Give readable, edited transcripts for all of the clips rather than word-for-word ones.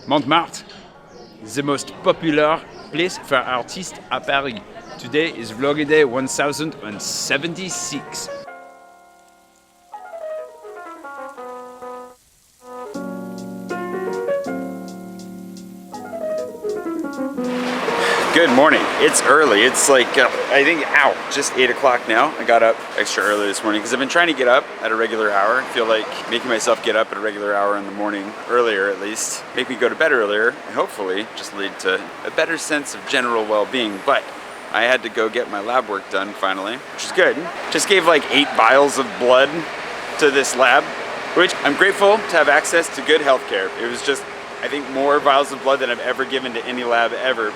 Montmartre, the most popular place for artists at Paris. Today is Vlog Day 1076. Good morning. It's early. It's like, I think, just 8 o'clock now. I got up extra early this morning because I've been trying to get up at a regular hour. I feel like making myself get up at a regular hour in the morning, earlier at least, make me go to bed earlier, and hopefully just lead to a better sense of general well-being. But I had to go get my lab work done finally, which is good. Just gave like 8 vials of blood to this lab, which I'm grateful to have access to good healthcare. It was just, I think, more vials of blood than I've ever given to any lab ever.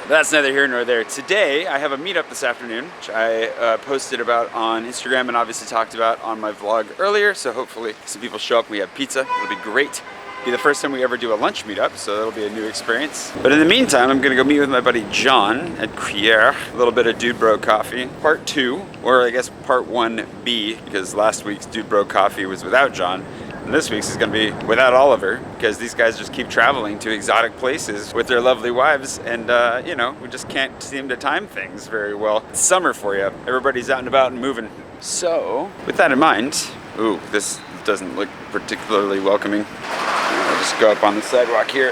That's neither here nor there. Today, I have a meetup this afternoon, which I posted about on Instagram and obviously talked about on my vlog earlier, so hopefully some people show up and we have pizza. It'll be great. It'll be the first time we ever do a lunch meetup, so that'll be a new experience. But in the meantime, I'm gonna go meet with my buddy John at Crier. A little bit of Dude Bro Coffee, part 2, or I guess part 1B, because last week's Dude Bro Coffee was without John. And this week's is gonna be without Oliver, because these guys just keep traveling to exotic places with their lovely wives, and you know, we just can't seem to time things very well. It's summer for you. Everybody's out and about and moving. So, with that in mind, ooh, this doesn't look particularly welcoming. I'll just go up on the sidewalk here,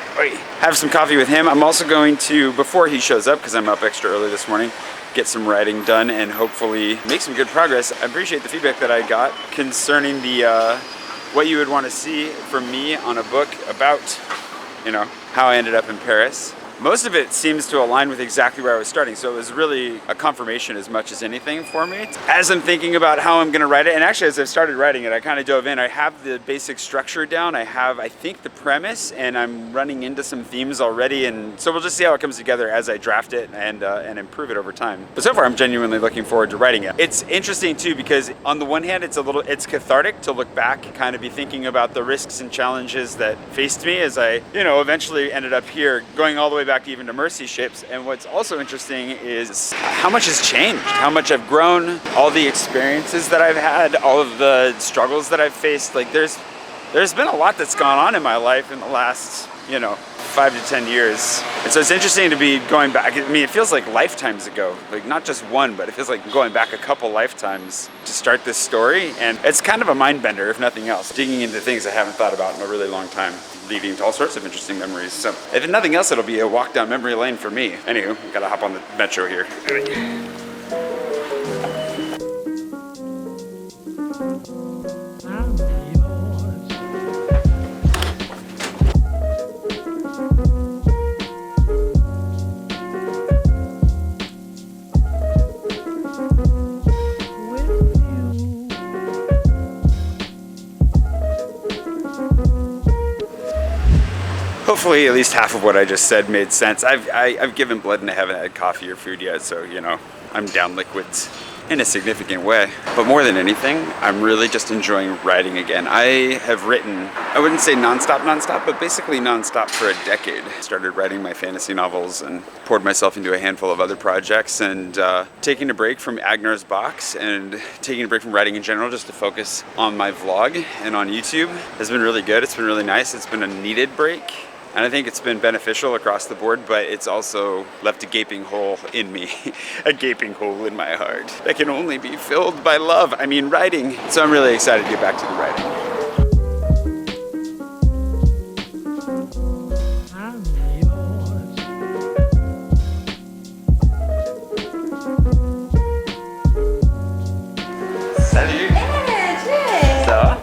have some coffee with him. I'm also going to, before he shows up, because I'm up extra early this morning, get some writing done and hopefully make some good progress. I appreciate the feedback that I got concerning the what you would want to see from me on a book about, you know, how I ended up in Paris. Most of it seems to align with exactly where I was starting, so it was really a confirmation as much as anything for me. As I'm thinking about how I'm gonna write it, and actually as I've started writing it, I kind of dove in. I have the basic structure down, I have, I think, the premise, and I'm running into some themes already, and so we'll just see how it comes together as I draft it and improve it over time. But so far, I'm genuinely looking forward to writing it. It's interesting too, because on the one hand, it's cathartic to look back and kind of be thinking about the risks and challenges that faced me as I, you know, eventually ended up here, going all the way back even to Mercy Ships. And what's also interesting is how much has changed, how much I've grown, all the experiences that I've had, all of the struggles that I've faced. Like there's been a lot that's gone on in my life in the last, you know, 5 to 10 years. And so it's interesting to be going back. I mean, it feels like lifetimes ago, like not just one, but it feels like going back a couple lifetimes to start this story. And it's kind of a mind bender, if nothing else, digging into things I haven't thought about in a really long time, leading to all sorts of interesting memories. So if nothing else, it'll be a walk down memory lane for me. Anywho, gotta hop on the metro here. Hopefully at least half of what I just said made sense. I've given blood and I haven't had coffee or food yet, so you know, I'm down liquids in a significant way. But more than anything, I'm really just enjoying writing again. I have written, I wouldn't say nonstop, but basically nonstop for a decade. Started writing my fantasy novels and poured myself into a handful of other projects, and taking a break from Agnar's Box and taking a break from writing in general just to focus on my vlog and on YouTube has been really good. It's been really nice. It's been a needed break. And I think it's been beneficial across the board, but it's also left a gaping hole in me, a gaping hole in my heart that can only be filled by love. I mean, writing. So I'm really excited to get back to the writing. Salut! Hey, Jay! Ça va?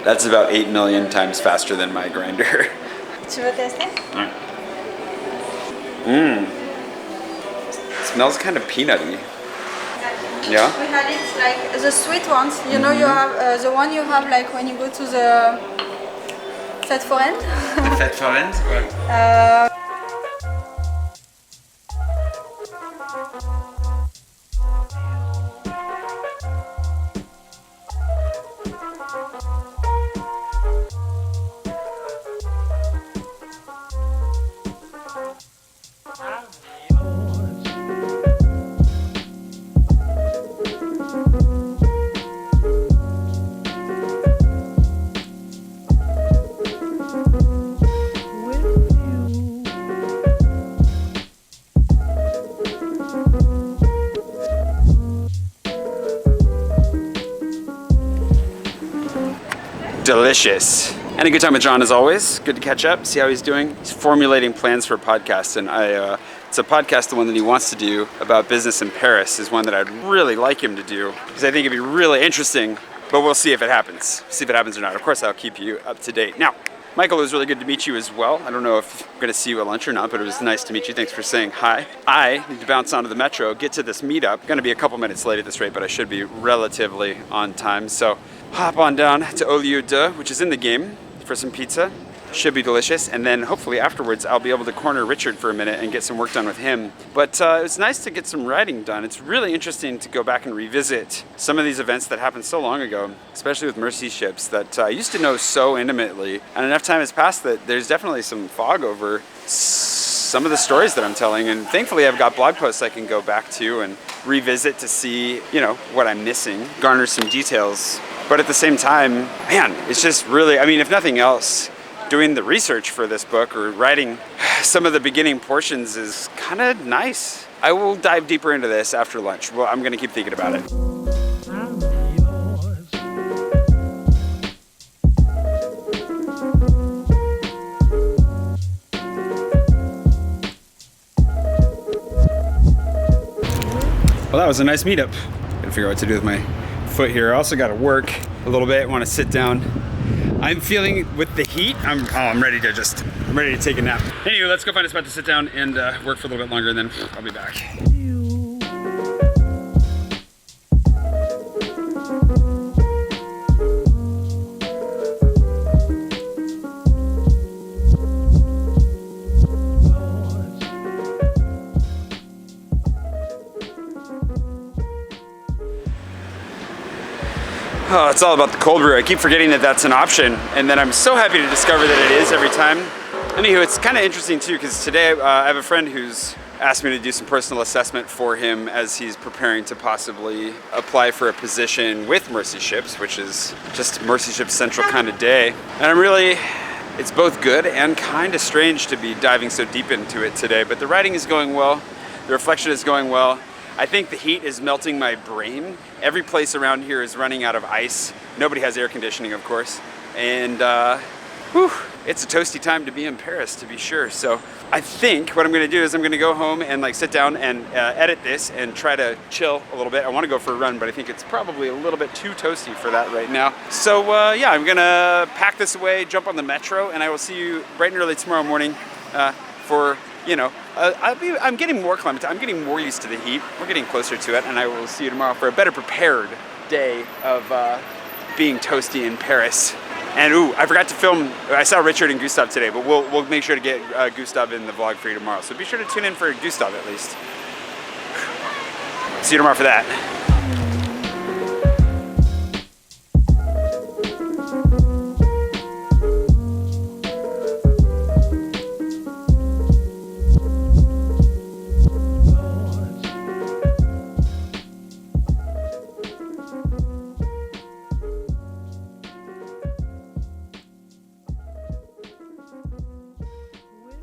That's about 8 million times faster than my grinder. Tu veux tester? Smells kind of peanutty. Yeah? We had it like the sweet ones. You know, you have the one you have like when you go to the Fête Foraine. Fête Foraine? Ouais. delicious. And a good time with John as always. Good to catch up, see how he's doing. He's formulating plans for a podcast, and it's a podcast, the one that he wants to do about business in Paris, is one that I'd really like him to do, because I think it'd be really interesting, but we'll see if it happens. See if it happens or not. Of course, I'll keep you up to date. Now, Michael, it was really good to meet you as well. I don't know if I'm going to see you at lunch or not, but it was nice to meet you. Thanks for saying hi. I need to bounce onto the metro, get to this meetup. Going to be a couple minutes late at this rate, but I should be relatively on time. So hop on down to Au Lieu de, which is in the game, for some pizza. Should be delicious. And then hopefully afterwards, I'll be able to corner Richard for a minute and get some work done with him. But it was nice to get some writing done. It's really interesting to go back and revisit some of these events that happened so long ago, especially with Mercy ships that I used to know so intimately. And enough time has passed that there's definitely some fog over some of the stories that I'm telling. And thankfully, I've got blog posts I can go back to and revisit to see, you know, what I'm missing, garner some details. But at the same time, man, it's just really, I mean, if nothing else, doing the research for this book or writing some of the beginning portions is kind of nice. I will dive deeper into this after lunch. Well, I'm going to keep thinking about it. Well, that was a nice meetup. Gotta figure out what to do with my foot here. I also got to work a little bit. Want to sit down. I'm feeling with the heat. I'm ready to take a nap. Anyway, let's go find a spot to sit down and work for a little bit longer, and then I'll be back. Oh, it's all about the cold brew. I keep forgetting that that's an option, and then I'm so happy to discover that it is every time. Anywho, it's kind of interesting too, because today I have a friend who's asked me to do some personal assessment for him as he's preparing to possibly apply for a position with Mercy Ships, which is just Mercy Ships Central kind of day. And it's both good and kind of strange to be diving so deep into it today, but the writing is going well, the reflection is going well. I think the heat is melting my brain. Every place around here is running out of ice. Nobody has air conditioning, of course. And it's a toasty time to be in Paris, to be sure. So I think what I'm gonna do is I'm gonna go home and sit down and edit this and try to chill a little bit. I wanna go for a run, but I think it's probably a little bit too toasty for that right now. So yeah, I'm gonna pack this away, jump on the metro, and I will see you bright and early tomorrow morning for, you know, I'm getting more acclimated. I'm getting more used to the heat. We're getting closer to it, and I will see you tomorrow for a better prepared day of being toasty in Paris. And I forgot to film. I saw Richard and Gustav today, but we'll make sure to get Gustav in the vlog for you tomorrow. So be sure to tune in for Gustav at least. See you tomorrow for that.